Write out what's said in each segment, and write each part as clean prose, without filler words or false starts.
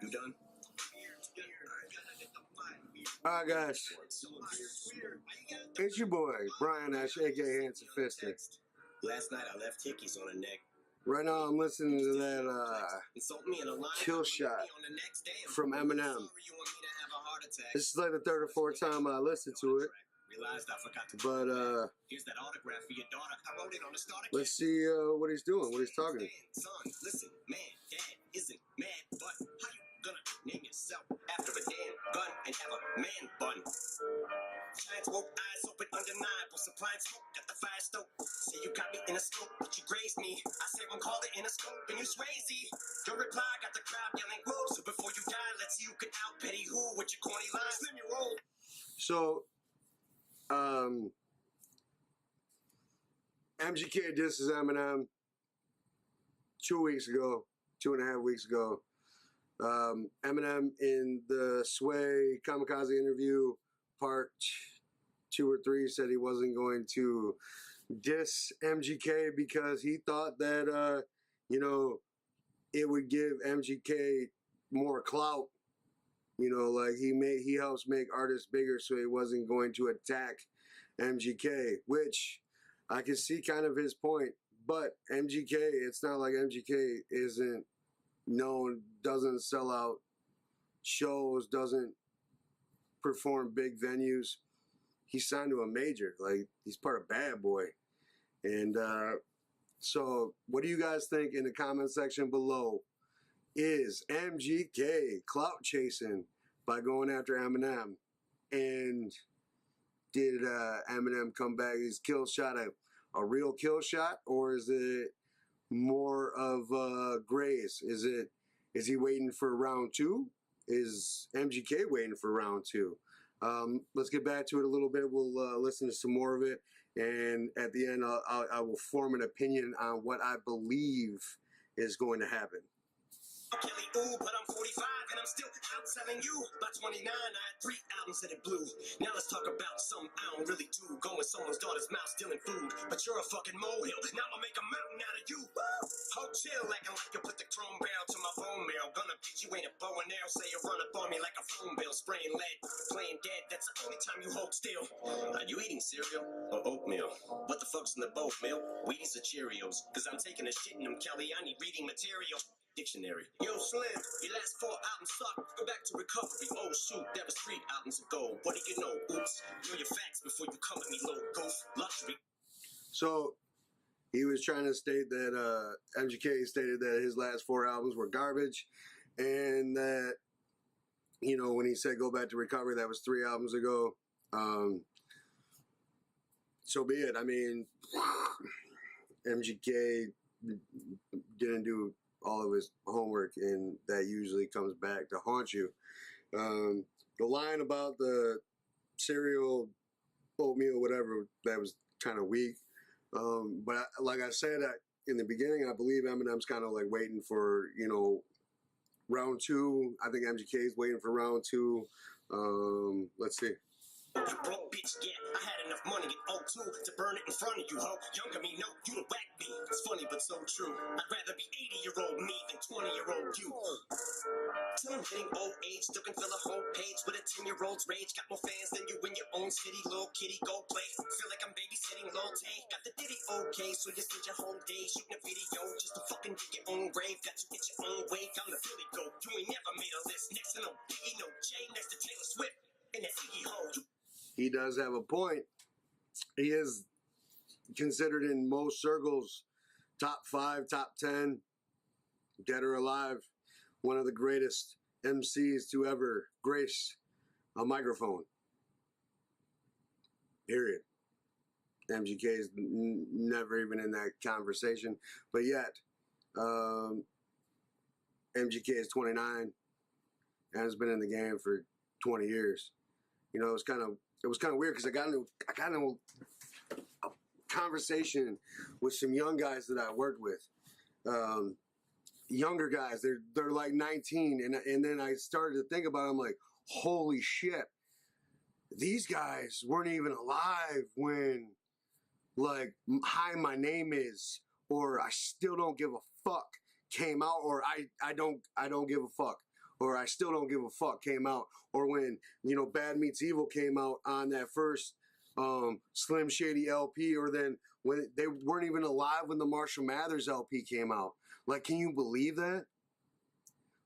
You done? Alright, guys. It's your boy, Brian Ash, aka Handsome Fisted. Last night I left hickeys on the neck. Right now I'm listening to that Kill Shot from Eminen. This is like the third or fourth time I listened to it. But let's see what he's doing, what he's talking. Son, listen, man, dad isn't mad, but how you gonna name yourself after a damn gun and have a man bun? Giants woke eyes open, undeniable, supplying smoke, got the fire stoked. Say you got me in a scope, but you grazed me. I say one call it in a scope, and you swayzy. Your reply got the crowd yelling woo. So before you die, let's see who can out petty who with your corny lines. Slim your roll. So, MGK disses Eminem 2 weeks ago, 2.5 weeks ago. Eminem in the Sway Kamikaze interview, part 2 or 3, said he wasn't going to diss MGK because he thought that, you know, it would give MGK more clout. You know, like he helps make artists bigger, so he wasn't going to attack MGK, which I can see kind of his point. But MGK, it's not like MGK isn't known, doesn't sell out shows, doesn't perform big venues. He's signed to a major. Like, he's part of Bad Boy. And so what do you guys think in the comment section below? Is MGK clout chasing by going after Eminem? And did Eminem come back? Is Kill Shot a real kill shot, or is it more of grace? Is he waiting for round 2? Is MGK waiting for round 2? Let's get back to it a little bit. We'll listen to some more of it, and at the end I will form an opinion on what I believe is going to happen. Kelly, ooh, but I'm 45 and I'm still outselling you. By 29, I had 3 albums that it blew. Now let's talk about something I don't really do. Go in someone's daughter's mouth stealing food. But you're a fucking molehill. Now I'll make a mountain out of you. Hold chill, acting like you put the chrome barrel to my bone marrow. Gonna beat you ain't a bow and arrow. Say you run up on me like a phone bill. Spraying lead, playing dead. That's the only time you hold still. Are you eating cereal or oatmeal? What the fuck's in the boat, Mill? Wheaties or Cheerios? Cause I'm taking a shit in them, Kelly. I need reading material. Dictionary. Yo, Slim, your last 4 albums suck. Go back to recovery. Oh, shoot, that was 3 albums ago. What do you know? Oops. Know your facts before you come at me, low goof. Luxury. So, he was trying to state that MGK stated that his last 4 albums were garbage, and that, you know, when he said go back to recovery, that was 3 albums ago. So be it. I mean, MGK didn't do all of his homework, and that usually comes back to haunt you. The line about the cereal, oatmeal, whatever, that was kind of weak. But like I said in the beginning, I believe Eminem's kind of like waiting for, you know, round 2. I think MGK's waiting for round 2. Let's see. You broke bitch, yeah, I had enough money in 02 to burn it in front of you, ho. Younger me, no, you don't whack me. It's funny, but so true. I'd rather be 80-year-old me than 20-year-old you. Till I'm hitting old age, still can fill a whole page with a 10-year-old's rage. Got more fans than you in your own city, little kitty, go play. Feel like I'm babysitting Lotte. Got the ditty okay, so you spend your whole day shooting a video just to fucking dig your own grave. Got you get your own wave, I'm the Philly goat. You ain't never made a list. Next to no Biggie, no Jay, next to Taylor Swift. And that Iggy hole. He does have a point. He is considered in most circles top 5, top 10, dead or alive, one of the greatest MCs to ever grace a microphone. Period. MGK is never even in that conversation, but yet MGK is 29 and has been in the game for 20 years. You know, it was kind of weird because I got into a conversation with some young guys that I worked with. Younger guys, they're like 19, and then I started to think about it. I'm like, holy shit, these guys weren't even alive when, like, Hi, My Name Is, or I Still Don't Give a Fuck came out, or I don't give a fuck, or I still don't give a fuck came out, or when, you know, Bad Meets Evil came out on that first Slim Shady LP, or then when they weren't even alive when the Marshall Mathers LP came out. Like, can you believe that?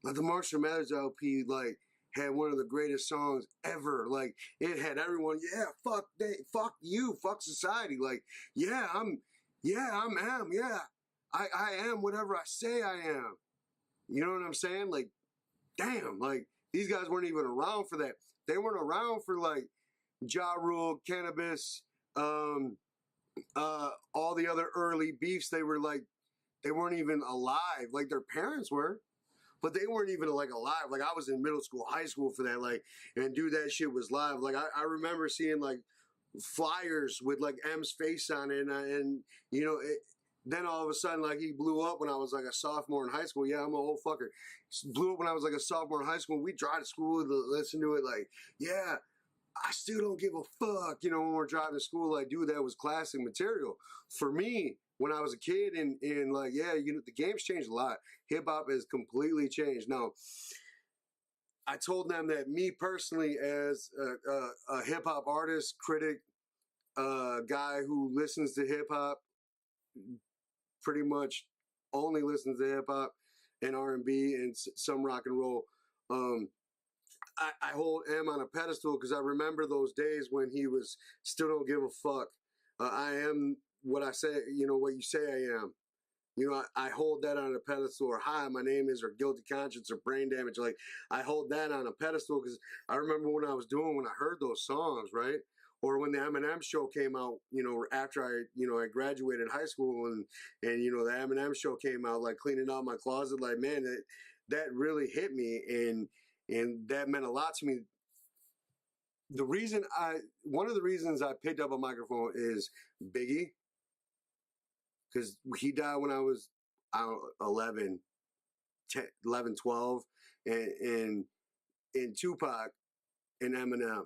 Like, the Marshall Mathers LP, like, had one of the greatest songs ever. Like, it had everyone, yeah, fuck you, fuck society. Like, yeah, I am whatever I say I am. You know what I'm saying? Like, damn, like, these guys weren't even around for that. They weren't around for, like, Ja Rule, Cannabis, all the other early beefs. They were like, they weren't even alive. Like, their parents were, but they weren't even like alive. Like, I was in middle school, high school for that. Like, and dude, that shit was live. Like, I remember seeing like flyers with like M's face on it, and you know, then all of a sudden, like, he blew up when I was like a sophomore in high school. Yeah, I'm a whole fucker. Blew up when I was like a sophomore in high school. We drive to school to listen to it. Like, yeah, I still don't give a fuck. You know, when we're driving to school, like, dude, that was classic material for me when I was a kid. And like, yeah, you know, the game's changed a lot. Hip hop has completely changed. Now, I told them that me personally, as a hip hop artist, critic, guy who listens to hip hop, pretty much only listens to hip hop and R&B and some rock and roll. I hold M on a pedestal because I remember those days when he was still don't give a fuck. I am what I say, you know, what you say I am. You know, I hold that on a pedestal, or hi, my name is, or guilty conscience, or brain damage. Like, I hold that on a pedestal because I remember when I heard those songs, right? Or when the Eminem show came out, you know, after I graduated high school, and you know, the Eminem show came out, like, cleaning out my closet, like, man, that really hit me, and that meant a lot to me. One of the reasons I picked up a microphone is Biggie, because he died when I was 11, 12, and Tupac and Eminem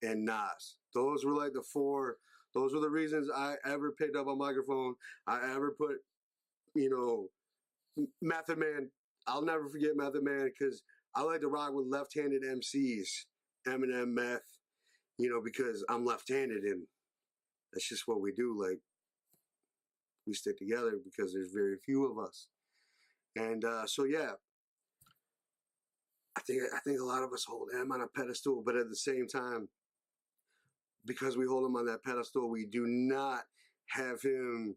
and Nas. Those were like those were the reasons I ever picked up a microphone. I ever put, you know, Method Man. I'll never forget Method Man because I like to rock with left-handed MCs, Eminem, Meth, you know, because I'm left-handed and that's just what we do. Like, we stick together because there's very few of us. And so, yeah, I think a lot of us hold him on a pedestal, but at the same time, because we hold him on that pedestal, we do not have him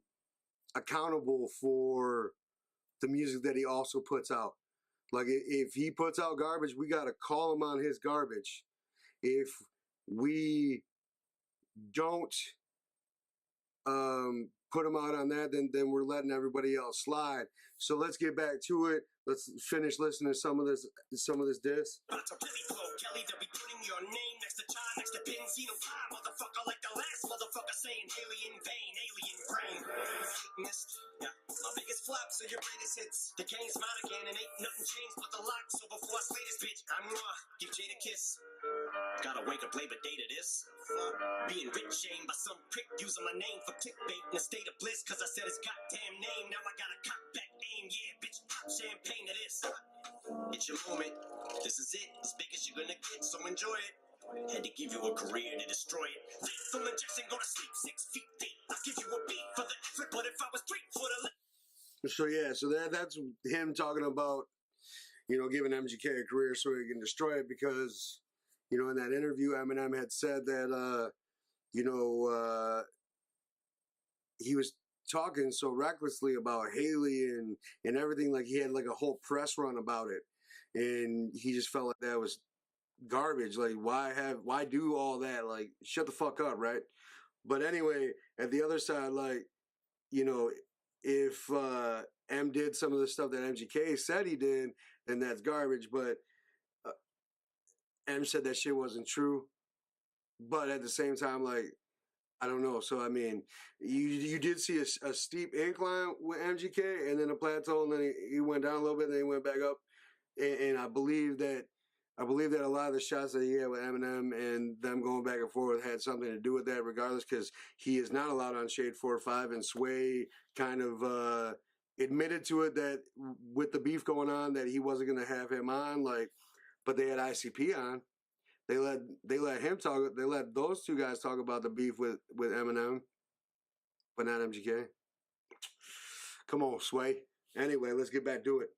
accountable for the music that he also puts out. Like, if he puts out garbage, we got to call him on his garbage. If we don't put him out on that, then we're letting everybody else slide. So let's get back to it. Let's finish listening to some of this diss. About to really blow, Kelly, they'll be putting your name next to John, next to Benzino Pie, motherfucker, like the last motherfucker saying Haley in vain, alien brain. Missed, yeah, my biggest flops are your greatest hits. The game's mine again, and ain't nothing changed but the lock. So before I slay this bitch, I'm give Jade a kiss. Gotta wake up late, but data this. Being rich shamed by some prick using my name for clickbait in a state of bliss, cause I said his goddamn name. Now I gotta cock back aim, yeah, bitch, pop champagne to this. It's your moment, this is it, as big as you're gonna get, so enjoy it. Had to give you a career to destroy it. Lethal injection, go to sleep 6 feet deep. I'll give you a beat for the effort, but if I was 3 foot of So yeah, so that's him talking about, you know, giving MGK a career so he can destroy it, because, you know, in that interview, Eminem had said that, you know, he was talking so recklessly about Haley and everything, like he had like a whole press run about it, and he just felt like that was garbage. Like, why do all that? Like, shut the fuck up, right? But anyway, at the other side, like, you know, if M did some of the stuff that MGK said he did, then that's garbage. But M said that shit wasn't true. But at the same time, like, I don't know. So, I mean, you did see a steep incline with MGK and then a plateau, and then he went down a little bit, and then he went back up. And I believe that a lot of the shots that he had with Eminem and them going back and forth had something to do with that, regardless, because he is not allowed on Shade 4 or 5, and Sway kind of admitted to it that with the beef going on that he wasn't going to have him on, like, but they had ICP on. They let him talk. They let those two guys talk about the beef with Eminem, but not MGK. Come on, Sway. Anyway, let's get back to it.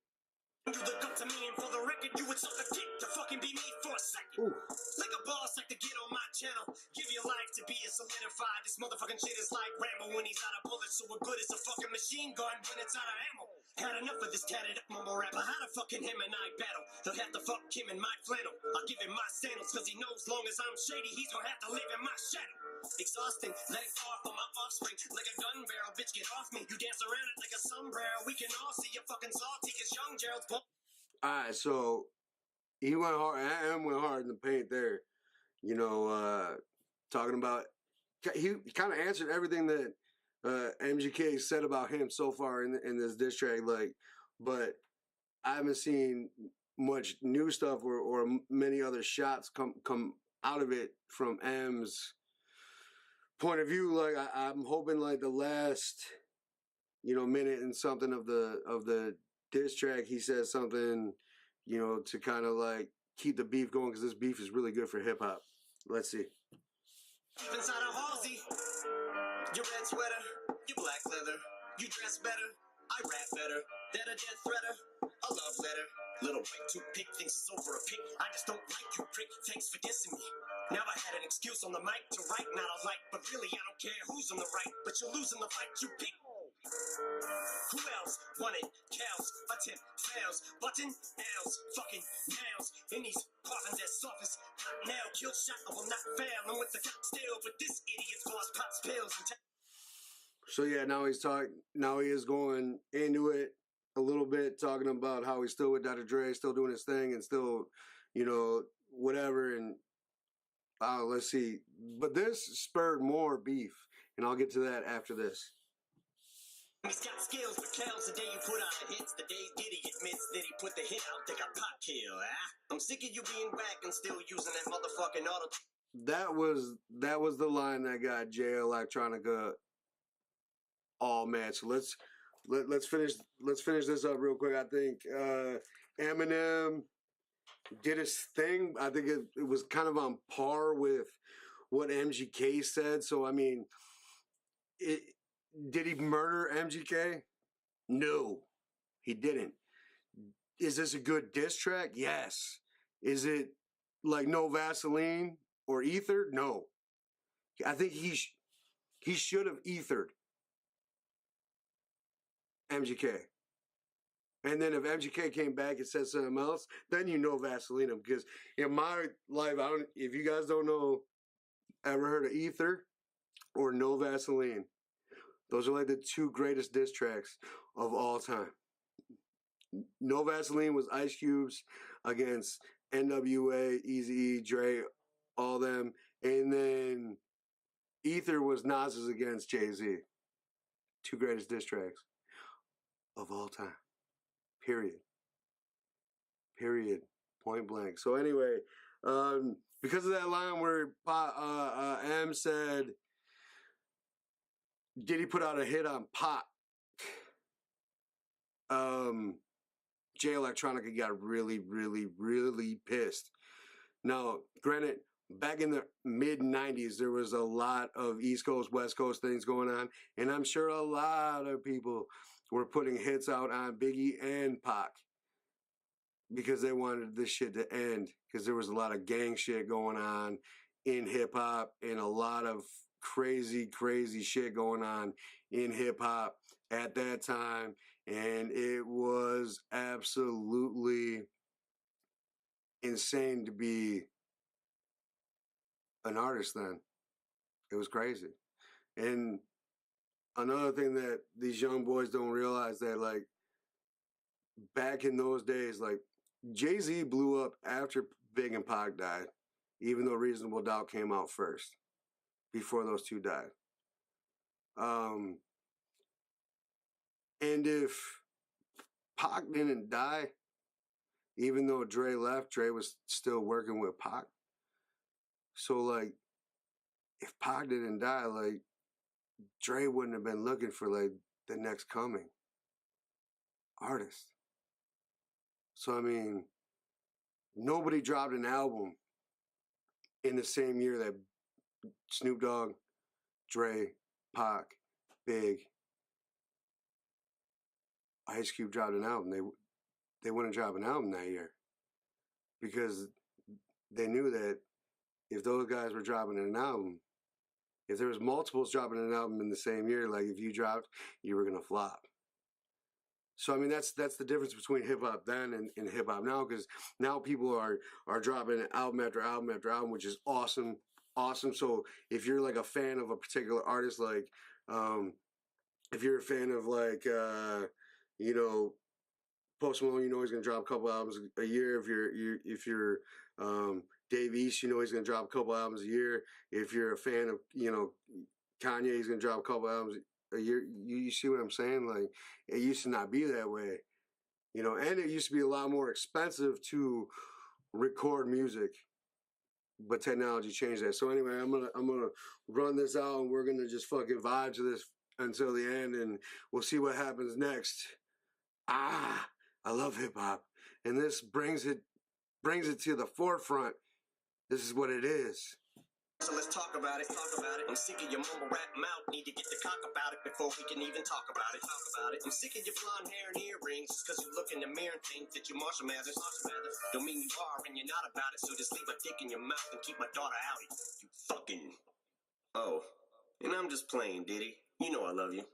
You look up to me, and for the record, you would suck a dick to fucking be me for a second. Ooh. Like a boss, like to get on my channel. Give your life to be a solidified. This motherfucking shit is like Rambo when he's out of bullets. So we're good as a fucking machine gun when it's out of ammo. Had enough of this tatted up mumble rapper. How the fucking him and I battle? They'll have to fuck him in my flannel. I'll give him my sandals, cause he knows long as I'm shady, he's gonna have to live in my shadow. Exhausting, letting off on my offspring. Like a gun barrel, bitch, get off me. You dance around it like a sombrero. We can all see you're fucking salty, cause young Gerald's Alright, so he went hard. Em went hard in the paint there. You know, talking about, he kind of answered everything that MGK said about him so far in this diss track. Like, but I haven't seen much new stuff or many other shots come out of it from M's point of view. Like, I'm hoping like the last, you know, minute and something of the diss track, he says something, you know, to kind of like keep the beef going, because this beef is really good for hip hop. Let's see. inside a Halsey. Your red sweater, your black leather. You dress better, I rap better. That a death threater, a love letter. Little white toothpick thinks it's over a pick. I just don't like you, prick. Thanks for dissing me. Now I had an excuse on the mic to write, not a light. But really, I don't care who's on the right. But you're losing the fight, you pick. Who else won it? Cows, attempt, fails, button, nails, fucking nails. In these coffins as soft as hot nail. Kill shot, I will not fail. I'm with the cop still, but this idiot's boss pops pills and So yeah, now he's talking. Now he is going into it a little bit, talking about how he's still with Dr. Dre, still doing his thing, and still, you know, whatever. And let's see. But this spurred more beef, and I'll get to that after this. He's got skills, but Cal's the day you put out the hits. The day Diddy admits that he put the hit out, they got pot kill. I'm sick of you being whack and still using that motherfucking auto. That was the line that got Jay Electronica all mad. So let's finish this up real quick. I think Eminem did his thing. I think it was kind of on par with what MGK said. So I mean, did he murder MGK? No, he didn't. Is this a good diss track? Yes. Is it like no Vaseline or ether? No. I think he should have ethered MGK. And then if MGK came back and said something else, then you know Vaseline him. Because in my life, if you guys don't know, ever heard of ether or no Vaseline? Those are like the two greatest diss tracks of all time. No Vaseline was Ice Cube's against NWA, Eazy-E, Dre, all them. And then Ether was Nas's against Jay-Z. Two greatest diss tracks of all time. Period. Point blank. So anyway, because of that line where M said, did he put out a hit on Pac? Jay Electronica got really, really, really pissed. Now, granted, back in the mid-90s, there was a lot of East Coast, West Coast things going on, and I'm sure a lot of people were putting hits out on Biggie and Pac because they wanted this shit to end, because there was a lot of gang shit going on in hip-hop and a lot of crazy, crazy shit going on in hip-hop at that time, and it was absolutely insane to be an artist then. It was crazy. And another thing that these young boys don't realize, that like back in those days, like Jay-Z blew up after Big and Pac died, even though Reasonable Doubt came out first, before those two died. And if Pac didn't die, even though Dre left, Dre was still working with Pac. So like, if Pac didn't die, like Dre wouldn't have been looking for like the next coming. artist. So, I mean, nobody dropped an album in the same year that Snoop Dogg, Dre, Pac, Big, Ice Cube dropped an album. They wouldn't drop an album that year because they knew that if those guys were dropping an album, if there was multiples dropping an album in the same year, like if you dropped, you were gonna flop. So I mean that's the difference between hip hop then and hip hop now, because now people are dropping album after album after album, which is awesome. So if you're like a fan of a particular artist, like if you're a fan of like you know, Post Malone, you know he's gonna drop a couple albums a year. If you're Dave East, you know he's gonna drop a couple albums a year. If you're a fan of, you know, Kanye, he's gonna drop a couple albums a year. You see what I'm saying? Like, it used to not be that way, you know, and it used to be a lot more expensive to record music, but technology changed that. So anyway, I'm gonna run this out, and we're gonna just fucking vibe to this until the end, and we'll see what happens next. I love hip hop, and this brings it to the forefront. This is what it is. So let's talk about it. I'm sick of your mumble rap mouth. Need to get the cock about it before we can even talk about it. I'm sick of your blonde hair and earrings. Just cause you look in the mirror and think that you're Marshall Mathers. Don't mean you are and you're not about it. So just leave a dick in your mouth and keep my daughter out. You fucking... Oh. And I'm just playing, Diddy. You know I love you.